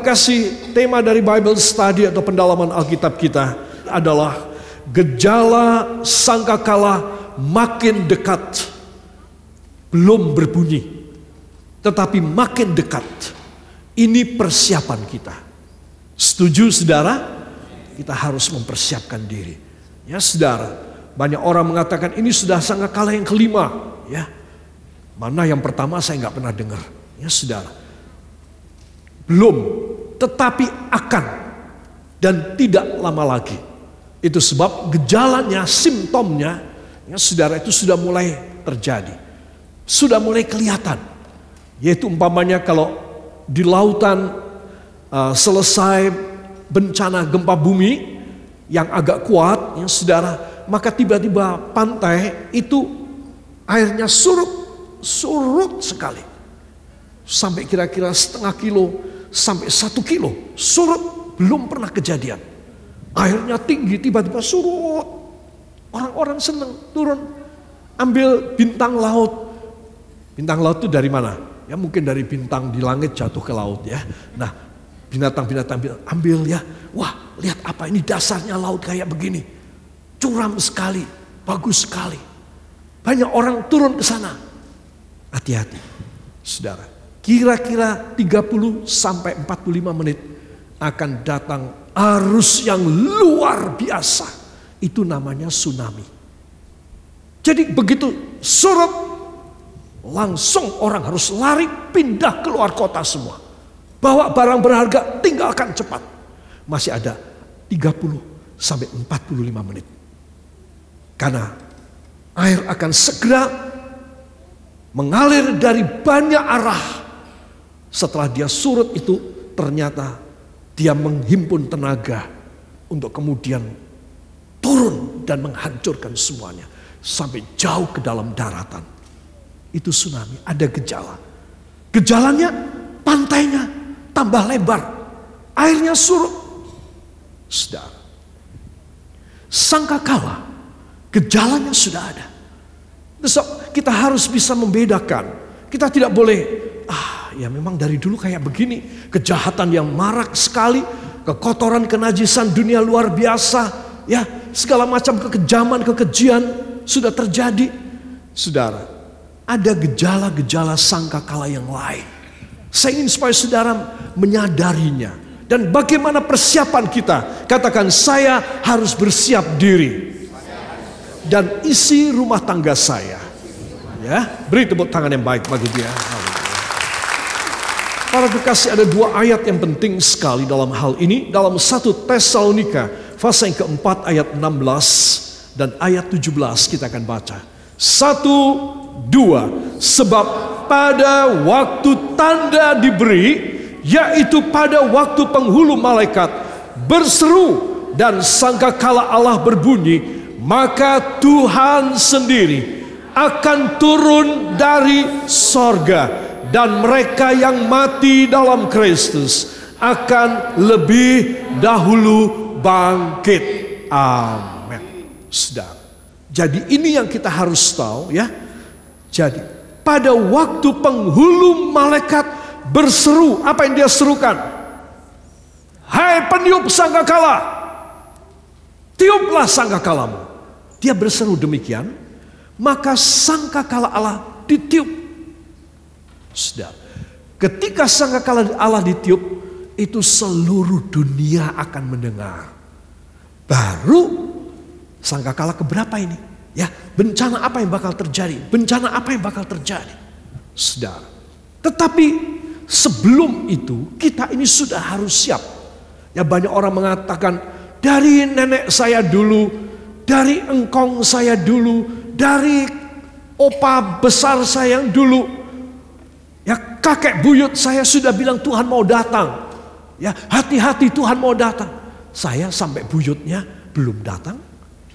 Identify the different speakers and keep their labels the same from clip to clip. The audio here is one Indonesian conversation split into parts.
Speaker 1: kekasih, tema dari Bible Study atau pendalaman Alkitab kita adalah gejala sangkakala makin dekat. Belum berbunyi, tetapi makin dekat. Ini persiapan kita. Setuju saudara? Kita harus mempersiapkan diri. Ya saudara, banyak orang mengatakan ini sudah sangkakala yang kelima. Ya, mana yang pertama saya nggak pernah dengar. Ya saudara, belum, tetapi akan dan tidak lama lagi. Itu sebab gejalanya, simptomnya, ya saudara, itu sudah mulai terjadi. Sudah mulai kelihatan. Yaitu umpamanya kalau di lautan selesai bencana gempa bumi yang agak kuat, ya saudara, maka tiba-tiba pantai itu airnya surut sekali. Sampai kira-kira setengah kilo sampai 1 kilo surut, belum pernah kejadian. Airnya tinggi, tiba-tiba surut. Orang-orang senang turun, ambil bintang laut. Bintang laut itu dari mana? Ya mungkin dari bintang di langit jatuh ke laut ya. Nah, binatang-binatang ambil ya. Wah, lihat apa ini, dasarnya laut kayak begini. Curam sekali, bagus sekali. Banyak orang turun ke sana. Hati-hati, saudara. Kira-kira 30 sampai 45 menit akan datang arus yang luar biasa. Itu namanya tsunami. Jadi begitu surut, langsung orang harus lari pindah keluar kota semua. Bawa barang berharga, tinggalkan cepat. Masih ada 30 sampai 45 menit. Karena air akan segera mengalir dari banyak arah. Setelah dia surut itu, ternyata dia menghimpun tenaga untuk kemudian turun dan menghancurkan semuanya sampai jauh ke dalam daratan. Itu tsunami, ada gejala. Gejalanya, pantainya tambah lebar, airnya surut. Saudara, sangkakala gejalanya sudah ada. So, kita harus bisa membedakan. Kita tidak boleh, ya memang dari dulu kayak begini. Kejahatan yang marak sekali, kekotoran, kenajisan dunia luar biasa, ya segala macam kekejaman, kekejian sudah terjadi. Saudara, ada gejala-gejala sangkakala yang lain. Saya ingin supaya saudara menyadarinya. Dan bagaimana persiapan kita. Katakan, saya harus bersiap diri. Dan isi rumah tangga saya. Ya, beri tepuk tangan yang baik bagi dia. Para kekasih, ada 2 ayat yang penting sekali dalam hal ini. Dalam 1 Tesalonika pasal yang keempat ayat 16 dan ayat 17 kita akan baca. 1, 2. Sebab pada waktu tanda diberi, yaitu pada waktu penghulu malaikat berseru dan sangkakala Allah berbunyi, maka Tuhan sendiri akan turun dari sorga, dan mereka yang mati dalam Kristus akan lebih dahulu bangkit. Amin. Saudara, jadi ini yang kita harus tahu ya. Jadi pada waktu penghulu malaikat berseru, apa yang dia serukan? Hai peniup sangkakala, tiuplah sangkakalamu. Dia berseru demikian, maka sangkakala Allah ditiup. Saudara, ketika sangkakala Allah ditiup, itu seluruh dunia akan mendengar. Baru sangkakala keberapa ini? Ya, bencana apa yang bakal terjadi? Bencana apa yang bakal terjadi? Saudara, tetapi sebelum itu kita ini sudah harus siap. Ya, banyak orang mengatakan, dari nenek saya dulu, dari engkong saya dulu, dari opa besar saya yang dulu, ya kakek buyut saya sudah bilang Tuhan mau datang. Ya, hati-hati Tuhan mau datang. Saya sampai buyutnya belum datang.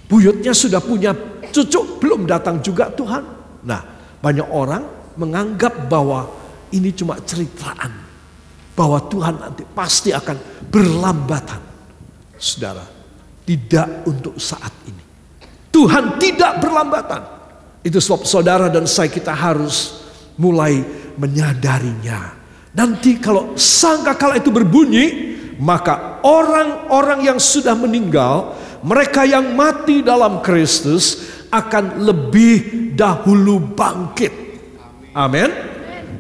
Speaker 1: Buyutnya sudah punya cucu, belum datang juga Tuhan. Nah, banyak orang menganggap bahwa ini cuma ceritaan, bahwa Tuhan nanti pasti akan berlambatan. Saudara, tidak untuk saat ini. Tuhan tidak berlambatan. Itu sebab saudara dan saya, kita harus mulai menyadarinya. Nanti kalau sangkakala itu berbunyi, maka orang-orang yang sudah meninggal, mereka yang mati dalam Kristus akan lebih dahulu bangkit. Amin.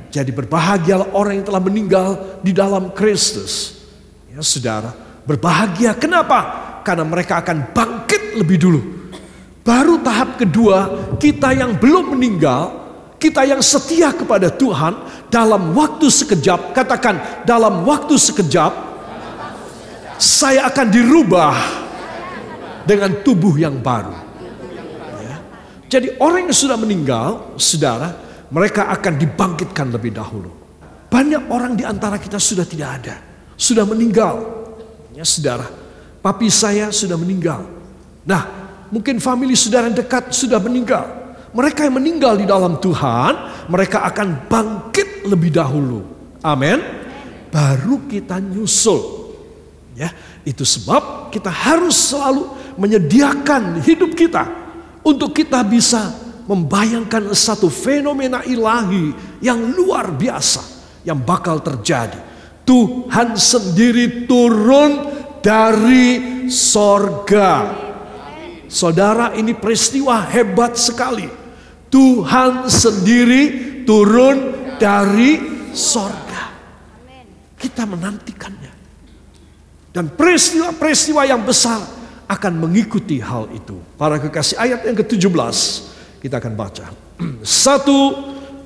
Speaker 1: Jadi berbahagialah orang yang telah meninggal di dalam Kristus. Ya saudara, berbahagia. Kenapa? Karena mereka akan bangkit lebih dulu. Baru tahap kedua, kita yang belum meninggal, kita yang setia kepada Tuhan, dalam waktu sekejap, katakan dalam waktu sekejap, saya akan dirubah dengan tubuh yang baru. Ya. Jadi orang yang sudah meninggal, saudara, mereka akan dibangkitkan lebih dahulu. Banyak orang di antara kita sudah tidak ada, sudah meninggal. Ya saudara, papi saya sudah meninggal. Nah, mungkin famili saudara yang dekat sudah meninggal. Mereka yang meninggal di dalam Tuhan, mereka akan bangkit lebih dahulu. Amin. Baru kita nyusul. Ya, itu sebab kita harus selalu menyediakan hidup kita untuk kita bisa membayangkan satu fenomena ilahi yang luar biasa yang bakal terjadi. Tuhan sendiri turun dari sorga. Saudara, ini peristiwa hebat sekali. Tuhan sendiri turun dari sorga. Kita menantikannya. Dan peristiwa-peristiwa yang besar akan mengikuti hal itu. Para kekasih, ayat yang ke-17 kita akan baca. 1,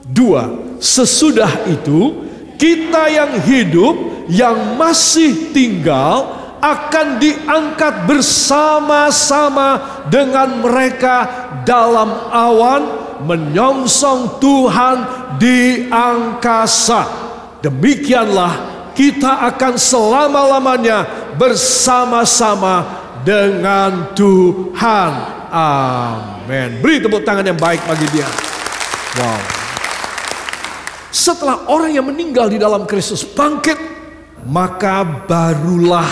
Speaker 1: 2. Sesudah itu kita yang hidup, yang masih tinggal, akan diangkat bersama-sama dengan mereka dalam awan, menyongsong Tuhan di angkasa. Demikianlah kita akan selama-lamanya bersama-sama dengan Tuhan. Amin. Beri tepuk tangan yang baik bagi dia. Wow. Setelah orang yang meninggal di dalam Kristus bangkit, maka barulah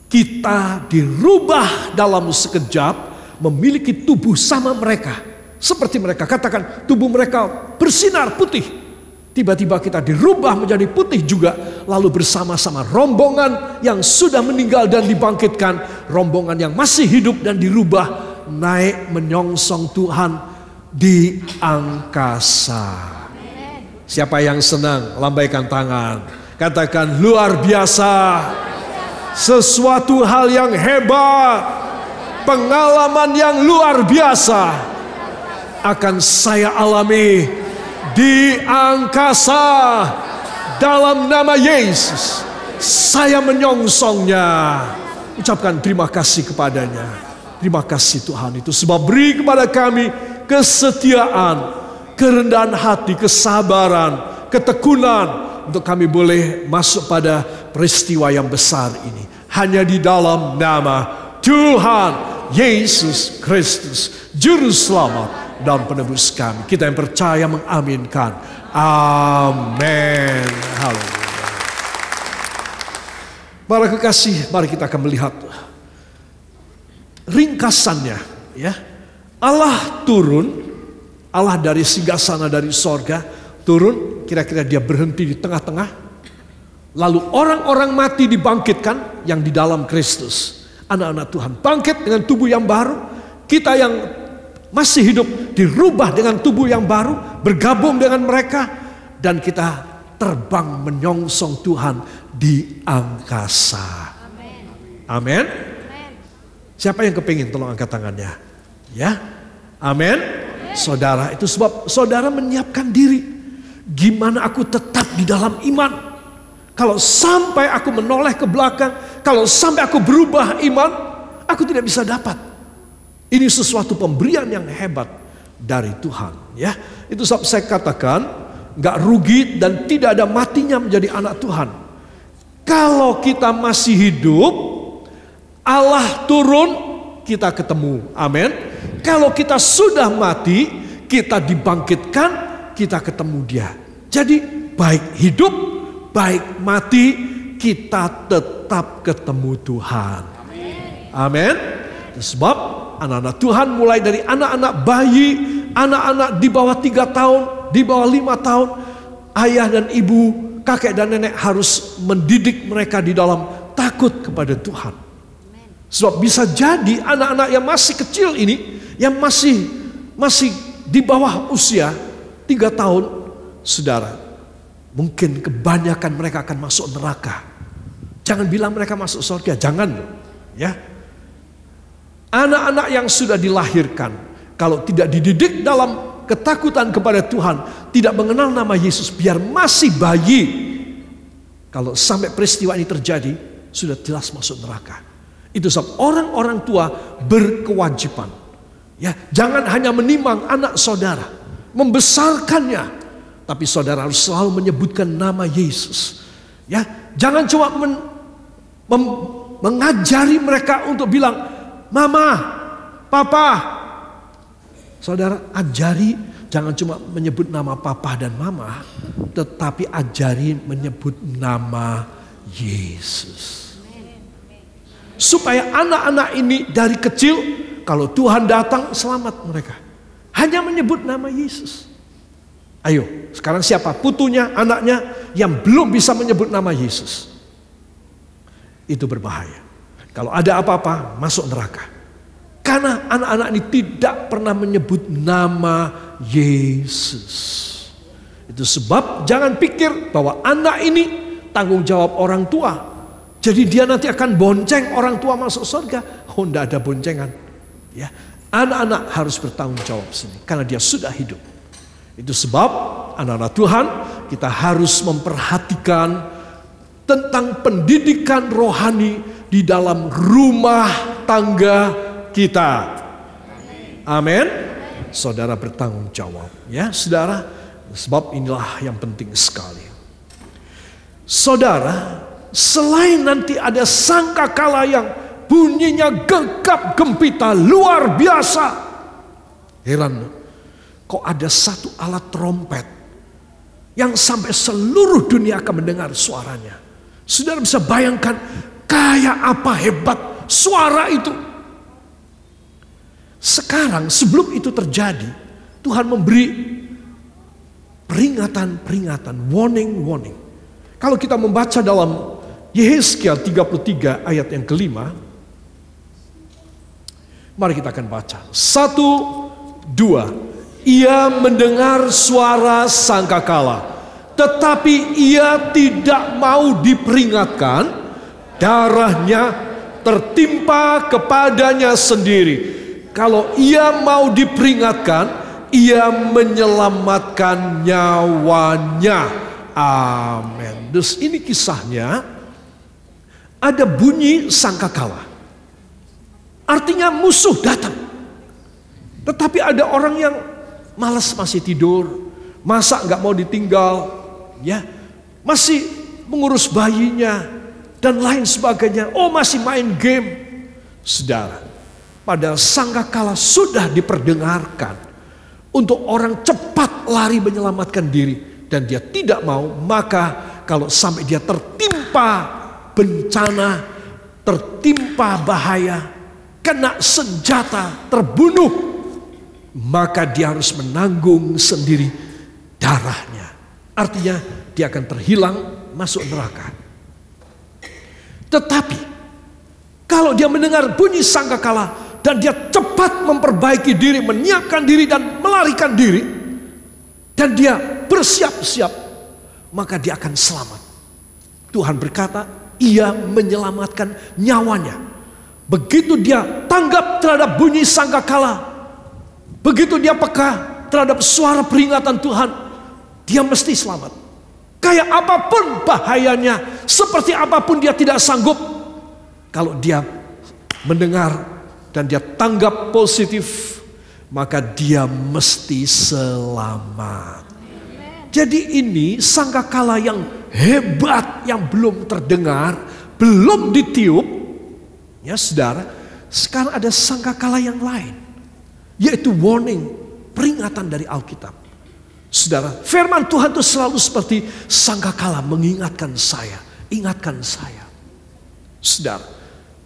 Speaker 1: kita dirubah dalam sekejap, memiliki tubuh sama mereka. Seperti mereka, katakan tubuh mereka bersinar putih. Tiba-tiba kita dirubah menjadi putih juga. Lalu bersama-sama rombongan yang sudah meninggal dan dibangkitkan, rombongan yang masih hidup dan dirubah, naik menyongsong Tuhan di angkasa. Siapa yang senang? Lambaikan tangan. Katakan luar biasa. Sesuatu hal yang hebat, pengalaman yang luar biasa akan saya alami di angkasa. Dalam nama Yesus saya menyongsongnya. Ucapkan terima kasih kepadanya. Terima kasih Tuhan itu sebab beri kepada kami kesetiaan, kerendahan hati, kesabaran, ketekunan untuk kami boleh masuk pada peristiwa yang besar ini. Hanya di dalam nama Tuhan Yesus Kristus, Juru Selamat dan Penebus kami. Kita yang percaya mengaminkan. Amin. Haleluya. Para kekasih, mari kita akan melihat ringkasannya. Ya, Allah turun, Allah dari singgasana dari sorga turun. Kira-kira dia berhenti di tengah-tengah. Lalu orang-orang mati dibangkitkan yang di dalam Kristus. Anak-anak Tuhan bangkit dengan tubuh yang baru. Kita yang masih hidup dirubah dengan tubuh yang baru, bergabung dengan mereka, dan kita terbang menyongsong Tuhan di angkasa. Amin. Siapa yang kepingin? Tolong angkat tangannya. Ya, amin. Saudara, itu sebab saudara menyiapkan diri. Gimana aku tetap di dalam iman? Kalau sampai aku menoleh ke belakang, kalau sampai aku berubah iman, aku tidak bisa dapat. Ini sesuatu pemberian yang hebat dari Tuhan. Ya, itu sebab saya katakan, nggak rugi dan tidak ada matinya menjadi anak Tuhan. Kalau kita masih hidup, Allah turun, kita ketemu. Amin. Kalau kita sudah mati, kita dibangkitkan, kita ketemu Dia. Jadi baik hidup, baik mati, kita tetap ketemu Tuhan. Amin. Sebab anak-anak Tuhan mulai dari anak-anak bayi, anak-anak di bawah 3 tahun, di bawah 5 tahun, ayah dan ibu kakek dan nenek harus mendidik mereka di dalam takut kepada Tuhan. Sebab bisa jadi anak-anak yang masih kecil ini, yang masih di bawah usia 3 tahun, saudara, mungkin kebanyakan mereka akan masuk neraka. Jangan bilang mereka masuk surga, jangan ya. Anak-anak yang sudah dilahirkan, kalau tidak dididik dalam ketakutan kepada Tuhan, tidak mengenal nama Yesus, biar masih bayi, kalau sampai peristiwa ini terjadi, sudah jelas masuk neraka. Itu sebab orang-orang tua berkewajiban, ya, jangan hanya menimang anak saudara, membesarkannya, tapi saudara harus selalu menyebutkan nama Yesus. Ya, jangan cuma mengajari mereka untuk bilang mama, papa. Saudara ajari, jangan cuma menyebut nama papa dan mama, tetapi ajari menyebut nama Yesus. Supaya anak-anak ini dari kecil, kalau Tuhan datang, selamat mereka. Hanya menyebut nama Yesus. Ayo, sekarang siapa? Putunya, anaknya yang belum bisa menyebut nama Yesus. Itu berbahaya. Kalau ada apa-apa, masuk neraka. Karena anak-anak ini tidak pernah menyebut nama Yesus. Itu sebab jangan pikir bahwa anak ini tanggung jawab orang tua. Jadi dia nanti akan bonceng orang tua masuk surga. Oh, tidak ada boncengan. Ya, anak-anak harus bertanggung jawab sini karena dia sudah hidup. Itu sebab anak-anak Tuhan, kita harus memperhatikan tentang pendidikan rohani di dalam rumah tangga kita. Amin. Saudara bertanggung jawab, ya saudara. Sebab inilah yang penting sekali. Saudara, selain nanti ada sangkakala yang bunyinya gegap gempita luar biasa. Heran, kok ada satu alat trompet yang sampai seluruh dunia akan mendengar suaranya. Saudara bisa bayangkan kayak apa hebat suara itu. Sekarang sebelum itu terjadi, Tuhan memberi peringatan, warning. Kalau kita membaca dalam Yehezkiel 33 ayat yang kelima, mari kita akan baca. 1, 2. Ia mendengar suara sangkakala, tetapi ia tidak mau diperingatkan, darahnya tertimpa kepadanya sendiri. Kalau ia mau diperingatkan, ia menyelamatkan nyawanya. Amin. Terus ini kisahnya, ada bunyi sangkakala. Artinya musuh datang. Tetapi ada orang yang malas, masih tidur, masa nggak mau ditinggal, ya, masih mengurus bayinya dan lain sebagainya. Oh, masih main game. Saudara, padahal sangkakala sudah diperdengarkan untuk orang cepat lari menyelamatkan diri, dan dia tidak mau. Maka kalau sampai dia tertimpa bencana, tertimpa bahaya, kena senjata, terbunuh, maka dia harus menanggung sendiri darahnya. Artinya dia akan terhilang, masuk neraka. Tetapi kalau dia mendengar bunyi sangkakala dan dia cepat memperbaiki diri, menyiapkan diri dan melarikan diri, dan dia bersiap-siap, maka dia akan selamat. Tuhan berkata, ia menyelamatkan nyawanya. Begitu dia tanggap terhadap bunyi sangkakala, begitu dia peka terhadap suara peringatan Tuhan, dia mesti selamat. Kayak apapun bahayanya, seperti apapun dia tidak sanggup, kalau dia mendengar dan dia tanggap positif, maka dia mesti selamat. Jadi ini sangkakala yang hebat, yang belum terdengar, belum ditiup. Ya saudara, sekarang ada sangkakala yang lain, yaitu warning, peringatan dari Alkitab. Saudara, firman Tuhan itu selalu seperti sangkakala mengingatkan saya, ingatkan saya. Saudara,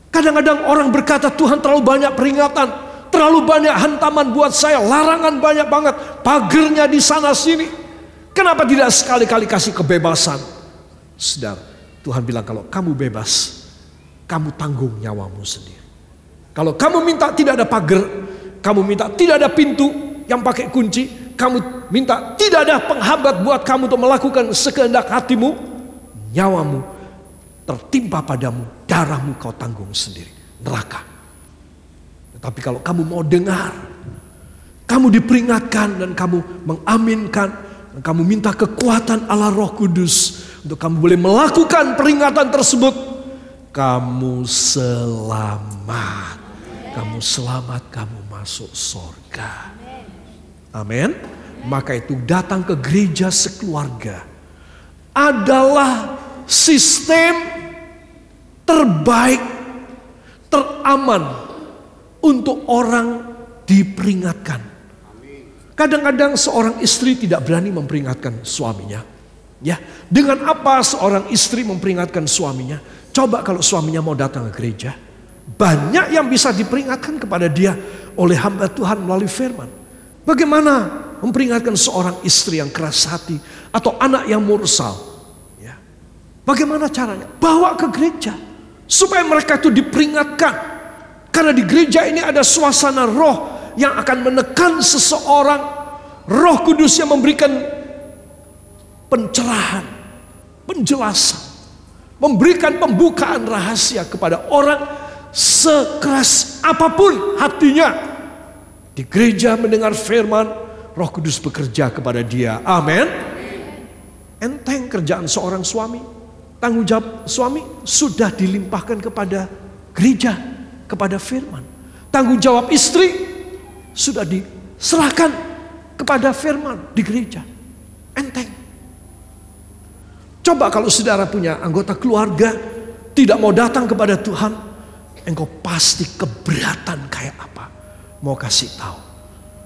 Speaker 1: kadang-kadang orang berkata Tuhan terlalu banyak peringatan, terlalu banyak hantaman buat saya, larangan banyak banget, pagernya di sana sini. Kenapa tidak sekali-kali kasih kebebasan? Saudara, Tuhan bilang kalau kamu bebas, kamu tanggung nyawamu sendiri. Kalau kamu minta tidak ada pagar, kamu minta tidak ada pintu yang pakai kunci, kamu minta tidak ada penghambat buat kamu untuk melakukan sekehendak hatimu, nyawamu tertimpa padamu, darahmu kau tanggung sendiri, neraka. Tetapi kalau kamu mau dengar, kamu diperingatkan dan kamu mengaminkan, dan kamu minta kekuatan Allah Roh Kudus untuk kamu boleh melakukan peringatan tersebut, kamu selamat. Kamu selamat, kamu masuk surga. Amin. Maka itu datang ke gereja sekeluarga adalah sistem terbaik, teraman untuk orang diperingatkan. Kadang-kadang seorang istri tidak berani memperingatkan suaminya. Ya, dengan apa seorang istri memperingatkan suaminya? Coba kalau suaminya mau datang ke gereja, banyak yang bisa diperingatkan kepada dia oleh hamba Tuhan melalui firman. Bagaimana memperingatkan seorang istri yang keras hati atau anak yang mursal? Ya. Bagaimana caranya? Bawa ke gereja supaya mereka itu diperingatkan. Karena di gereja ini ada suasana roh yang akan menekan seseorang. Roh Kudus yang memberikan pencerahan, penjelasan, memberikan pembukaan rahasia kepada orang. Sekeras apapun hatinya, di gereja mendengar firman, Roh Kudus bekerja kepada dia. Amin. Enteng kerjaan seorang suami. Tanggung jawab suami sudah dilimpahkan kepada gereja, kepada firman. Tanggung jawab istri sudah diserahkan kepada firman di gereja. Enteng. Coba kalau saudara punya anggota keluarga tidak mau datang kepada Tuhan, engkau pasti keberatan kayak apa. Mau kasih tahu,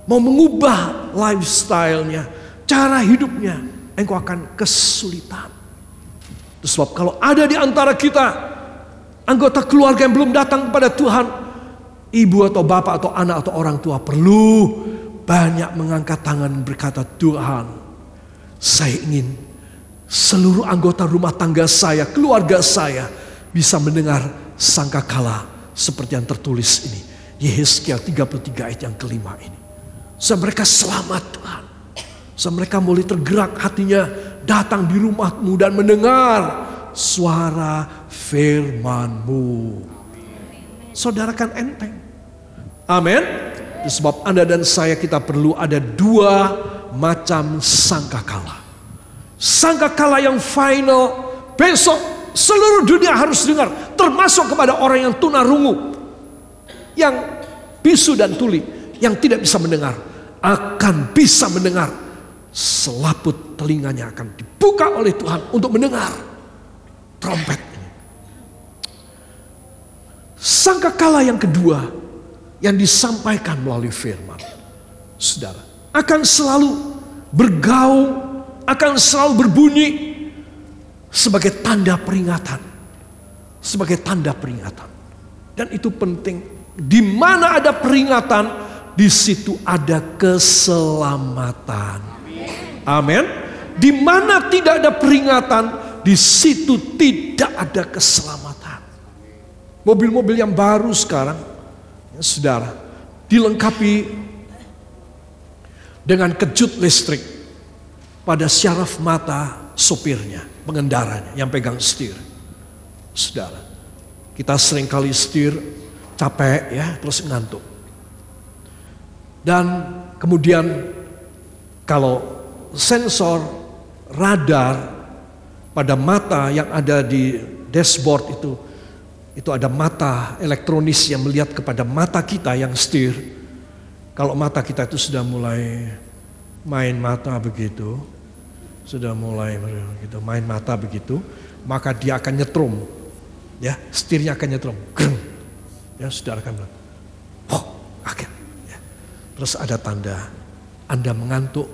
Speaker 1: mau mengubah lifestyle-nya, cara hidupnya, engkau akan kesulitan. Sebab kalau ada di antara kita anggota keluarga yang belum datang kepada Tuhan, ibu atau bapak atau anak atau orang tua perlu banyak mengangkat tangan berkata, Tuhan, saya ingin seluruh anggota rumah tangga saya, keluarga saya bisa mendengar sangkakala seperti yang tertulis ini, Yehezkiel 33 ayat yang kelima ini. Mereka selamat Tuhan. Mereka mulai tergerak hatinya datang di rumahmu dan mendengar suara firman-Mu. Saudara kan enteng. Amin. Sebab Anda dan saya kita perlu ada dua macam sangkakala. Sangkakala yang final besok seluruh dunia harus dengar, termasuk kepada orang yang tunarungu, yang bisu dan tuli, yang tidak bisa mendengar, akan bisa mendengar. Selaput telinganya akan dibuka oleh Tuhan untuk mendengar trompet ini. Sangkakala yang kedua yang disampaikan melalui firman, saudara, akan selalu bergaung, akan selalu berbunyi sebagai tanda peringatan. Sebagai tanda peringatan. Dan itu penting. Di mana ada peringatan, di situ ada keselamatan. Amin. Di mana tidak ada peringatan, di situ tidak ada keselamatan. Mobil-mobil yang baru sekarang, ya, saudara, dilengkapi dengan kejut listrik pada syaraf mata sopirnya, pengendaranya yang pegang setir. Saudara, kita sering kali setir capek ya, terus ngantuk. Dan kemudian kalau sensor radar pada mata yang ada di dashboard itu ada mata elektronis yang melihat kepada mata kita yang setir. Kalau mata kita itu sudah mulai main mata begitu, sudah mulai gitu, main mata begitu, maka dia akan nyetrum, ya, setirnya akan nyetrum, greng, ya, saudara akan bilang, oh, akhir, ya. Terus ada tanda, Anda mengantuk,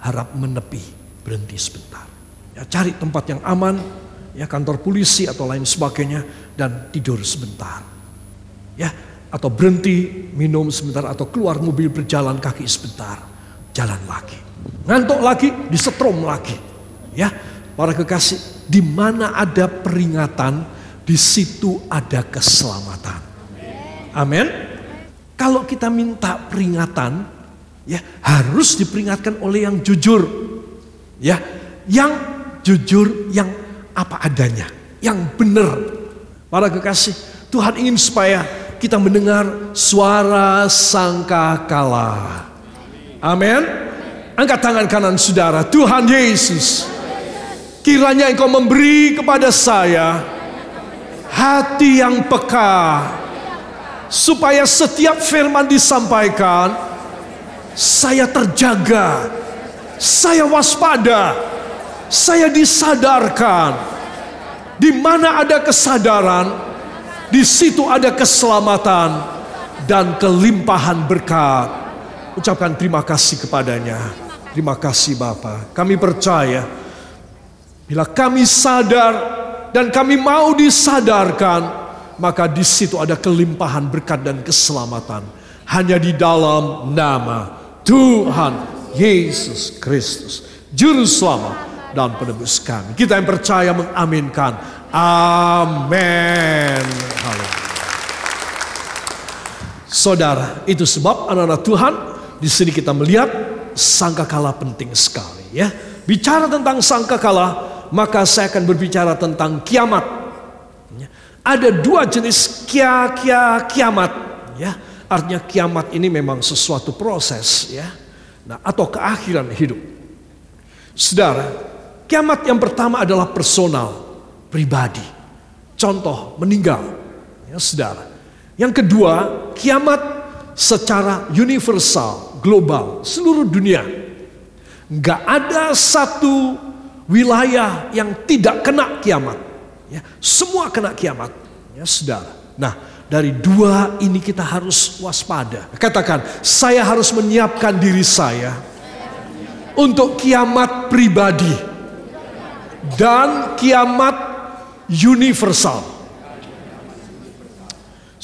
Speaker 1: harap menepi, berhenti sebentar, ya, cari tempat yang aman, ya, kantor polisi atau lain sebagainya, dan tidur sebentar, ya, atau berhenti minum sebentar, atau keluar mobil berjalan kaki sebentar, jalan lagi. Ngantuk lagi, disetrum lagi. Ya, para kekasih, di mana ada peringatan, di situ ada keselamatan. Amin. Kalau kita minta peringatan, ya harus diperingatkan oleh yang jujur, ya, yang jujur, yang apa adanya, yang benar. Para kekasih, Tuhan ingin supaya kita mendengar suara sangkakala. Amin. Angkat tangan kanan saudara. Tuhan Yesus, kiranya Engkau memberi kepada saya hati yang peka, supaya setiap firman disampaikan, saya terjaga, saya waspada, saya disadarkan. Di mana ada kesadaran, di situ ada keselamatan dan kelimpahan berkat. Ucapkan terima kasih kepadanya. Terima kasih Bapa. Kami percaya bila kami sadar dan kami mau disadarkan, maka di situ ada kelimpahan berkat dan keselamatan. Hanya di dalam nama Tuhan Yesus Kristus, Juru Selamat dan Penebus kami. Kita yang percaya mengaminkan. Amin. Haleluya. Saudara, itu sebab anak-anak Tuhan, di sini kita melihat sangkakala penting sekali, ya. Bicara tentang sangkakala, maka saya akan berbicara tentang kiamat. Ada dua jenis kiamat, ya. Artinya kiamat ini memang sesuatu proses, ya. Nah, atau keakhiran hidup. Saudara, kiamat yang pertama adalah personal, pribadi. Contoh, meninggal, ya saudara. Yang kedua, kiamat secara universal, global, seluruh dunia. Nggak ada satu wilayah yang tidak kena kiamat, ya, semua kena kiamat, ya saudara. Nah, dari dua ini kita harus waspada. Katakan, saya harus menyiapkan diri saya untuk kiamat pribadi dan kiamat universal.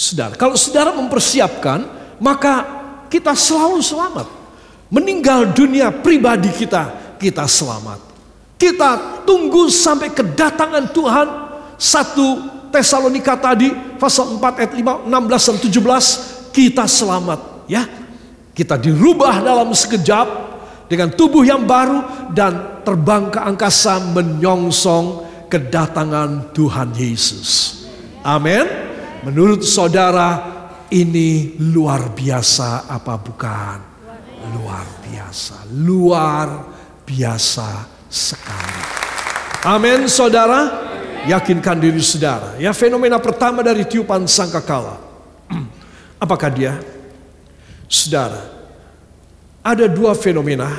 Speaker 1: Saudara, kalau saudara mempersiapkan, maka kita selalu selamat. Meninggal dunia pribadi kita, kita selamat. Kita tunggu sampai kedatangan Tuhan. 1 Tesalonika tadi, pasal 4 ayat 5, 16 dan 17, kita selamat, ya. Kita dirubah dalam sekejap dengan tubuh yang baru dan terbang ke angkasa menyongsong kedatangan Tuhan Yesus. Amin. Menurut saudara, ini luar biasa apa bukan? Luar biasa, luar biasa sekali. Amin, saudara. Yakinkan diri saudara. Ya, fenomena pertama dari tiupan sangkakala. Apakah dia? Saudara, ada dua fenomena.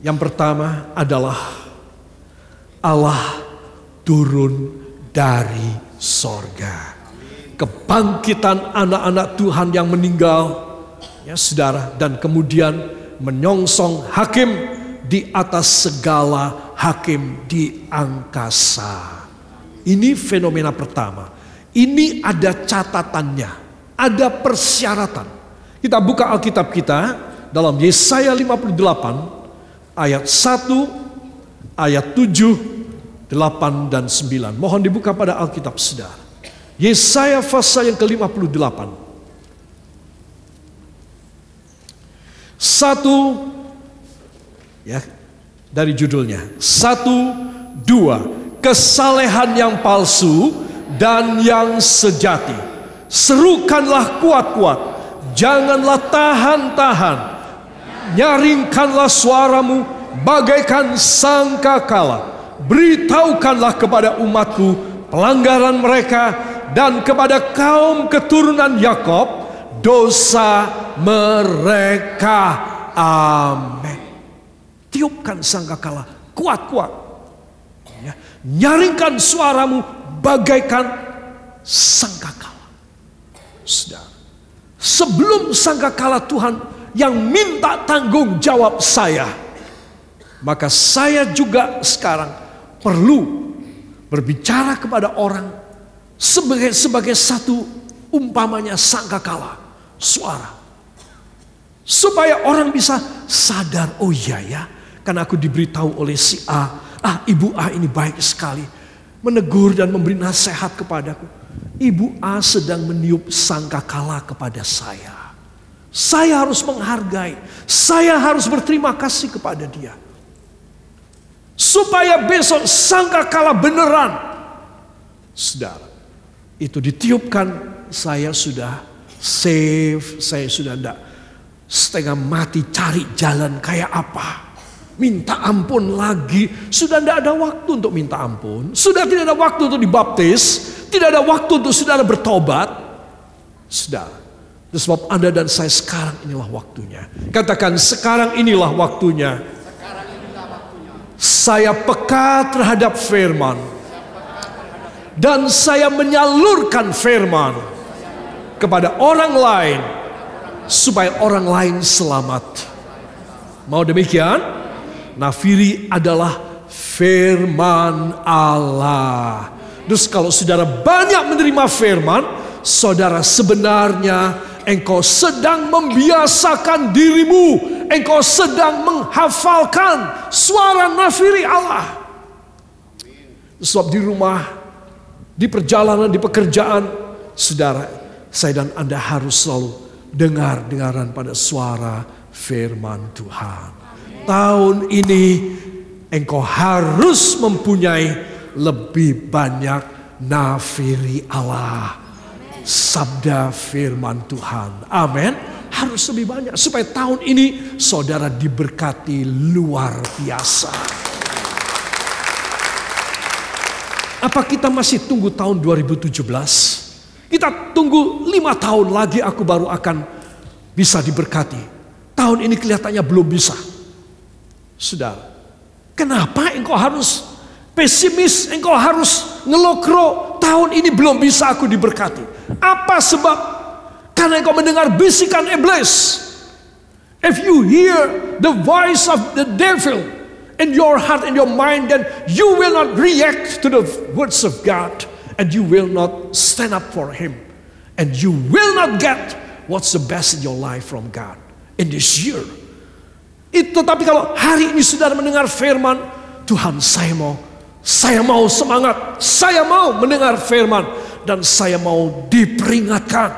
Speaker 1: Yang pertama adalah Allah turun dari sorga. Kebangkitan anak-anak Tuhan yang meninggal, ya saudara, dan kemudian menyongsong hakim di atas segala hakim di angkasa. Ini fenomena pertama. Ini ada catatannya, ada persyaratan. Kita buka Alkitab kita dalam Yesaya 58 ayat 1, ayat 7, 8 dan 9. Mohon dibuka pada Alkitab saudara. Yesaya pasal yang ke-58. 1, ya, dari judulnya. 1, 2. Kesalehan yang palsu dan yang sejati. Serukanlah kuat-kuat, janganlah tahan-tahan. Nyaringkanlah suaramu bagaikan sangkakala. Beritahukanlah kepada umatku pelanggaran mereka, dan kepada kaum keturunan Yakob dosa mereka. Amin. Tiupkan sangkakala kuat-kuat, ya. Nyaringkan suaramu bagaikan sangkakala. Saudara, sebelum sangkakala Tuhan yang minta tanggung jawab saya, maka saya juga sekarang perlu berbicara kepada orang sebagai satu umpamanya sangkakala, suara. Supaya orang bisa sadar, oh iya ya, karena aku diberitahu oleh si A Ibu A ini baik sekali, menegur dan memberi nasihat kepadaku. Ibu A sedang meniup sangkakala kepada saya. Saya harus menghargai, saya harus berterima kasih kepada dia. Supaya besok sangkakala beneran. Saudara, itu ditiupkan, saya sudah save, saya sudah tidak setengah mati cari jalan kayak apa. Minta ampun lagi, sudah tidak ada waktu untuk minta ampun. Sudah tidak ada waktu untuk dibaptis, tidak ada waktu untuk saudara bertobat. Saudara, sebab Anda dan saya sekarang inilah waktunya. Katakan, sekarang inilah waktunya. Saya peka terhadap firman. Dan saya menyalurkan firman kepada orang lain, supaya orang lain selamat. Mau demikian? Nafiri adalah firman Allah. Terus kalau saudara banyak menerima firman, saudara sebenarnya engkau sedang membiasakan dirimu. Engkau sedang menghafalkan suara nafiri Allah. Sebab di rumah, di perjalanan, di pekerjaan, saudara, saya dan Anda harus selalu dengar-dengaran pada suara firman Tuhan. Tahun ini engkau harus mempunyai lebih banyak nafiri Allah. Sabda firman Tuhan. Amin. Harus lebih banyak. Supaya tahun ini saudara diberkati luar biasa. Apa kita masih tunggu tahun 2017? Kita tunggu 5 tahun lagi aku baru akan bisa diberkati. Tahun ini kelihatannya belum bisa. Saudara, kenapa engkau harus pesimis? Engkau harus ngelokro, tahun ini belum bisa aku diberkati. Apa sebab? Karena engkau mendengar bisikan iblis. If you hear the voice of the devil in your heart and your mind, then you will not react to the words of God. And you will not stand up for him. And you will not get what's the best in your life from God in this year. Tetapi kalau hari ini saudara mendengar firman, Tuhan saya mau semangat, saya mau mendengar firman, dan saya mau diperingatkan,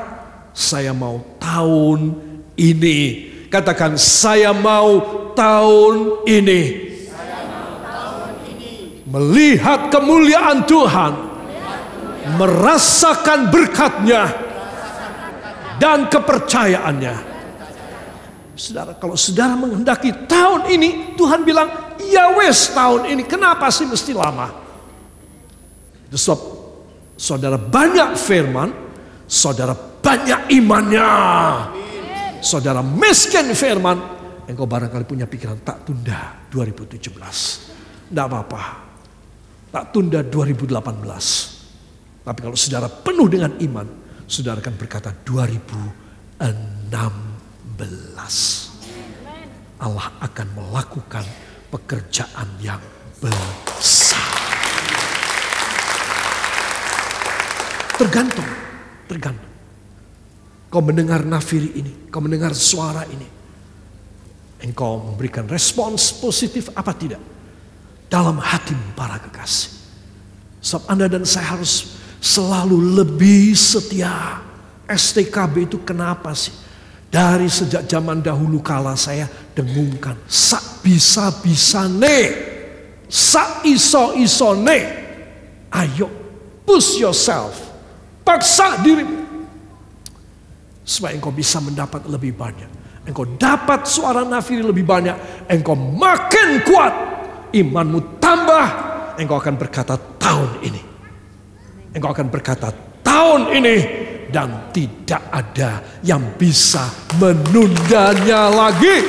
Speaker 1: saya mau tahun ini, katakan saya mau tahun ini, melihat kemuliaan Tuhan, merasakan berkat-Nya dan kepercayaannya. Saudara, kalau saudara menghendaki tahun ini, Tuhan bilang, ya wes tahun ini, kenapa sih mesti lama? Itu sebab saudara banyak firman, saudara banyak imannya. Saudara miskin firman, engkau barangkali punya pikiran tak tunda 2017. Tidak apa-apa, tak tunda 2018. Tapi kalau saudara penuh dengan iman, saudara akan berkata 2016. Allah akan melakukan pekerjaan yang besar. Tergantung. Kau mendengar nafiri ini, kau mendengar suara ini, engkau memberikan respons positif apa tidak dalam hatimu para kekasih. Sebab Anda dan saya harus selalu lebih setia. STKB itu kenapa sih? Dari sejak zaman dahulu kala saya dengungkan, sak bisa-bisane, sak iso-isone. Ayo, push yourself, paksa dirimu, supaya engkau bisa mendapat lebih banyak. Engkau dapat suara nafiri lebih banyak, engkau makin kuat, imanmu tambah, engkau akan berkata tahun ini. Engkau akan berkata tahun ini. Dan tidak ada yang bisa menundanya lagi.